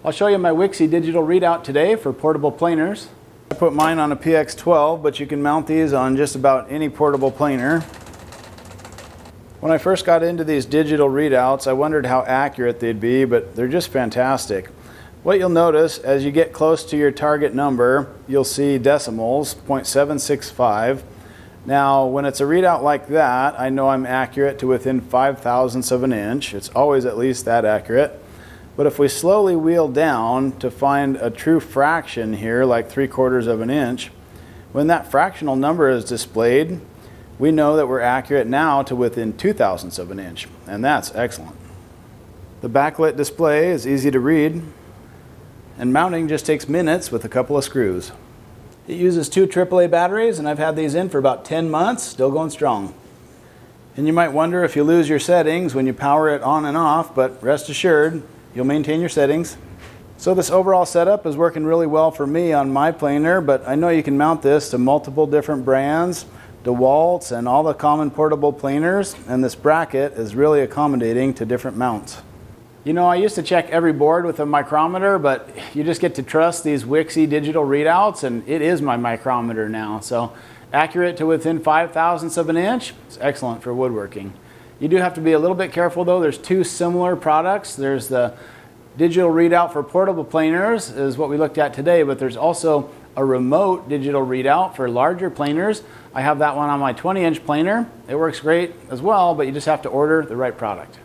I'll show you my Wixey digital readout today for portable planers. I put mine on a PX12, but you can mount these on just about any portable planer. When I first got into these digital readouts, I wondered how accurate they'd be, but they're just fantastic. What you'll notice as you get close to your target number, you'll see decimals, 0.765. Now, when it's a readout like that, I know I'm accurate to within 5/1000ths of an inch. It's always at least that accurate. But if we slowly wheel down to find a true fraction here, like 3/4 of an inch, when that fractional number is displayed, we know that we're accurate now to within 2/1000ths of an inch, and that's excellent. The backlit display is easy to read, and mounting just takes minutes with a couple of screws. It uses 2 AAA batteries, and I've had these in for about 10 months, still going strong. And you might wonder if you lose your settings when you power it on and off, but rest assured, you'll maintain your settings. So this overall setup is working really well for me on my planer, but I know you can mount this to multiple different brands, DeWalt's, and all the common portable planers, and this bracket is really accommodating to different mounts. You know, I used to check every board with a micrometer, but you just get to trust these Wixey digital readouts, and it is my micrometer now. So accurate to within 5/1000ths of an inch, it's excellent for woodworking. You do have to be a little bit careful though. There's 2 similar products. There's the digital readout for portable planers, is what we looked at today, but there's also a remote digital readout for larger planers. I have that one on my 20-inch planer. It works great as well, but you just have to order the right product.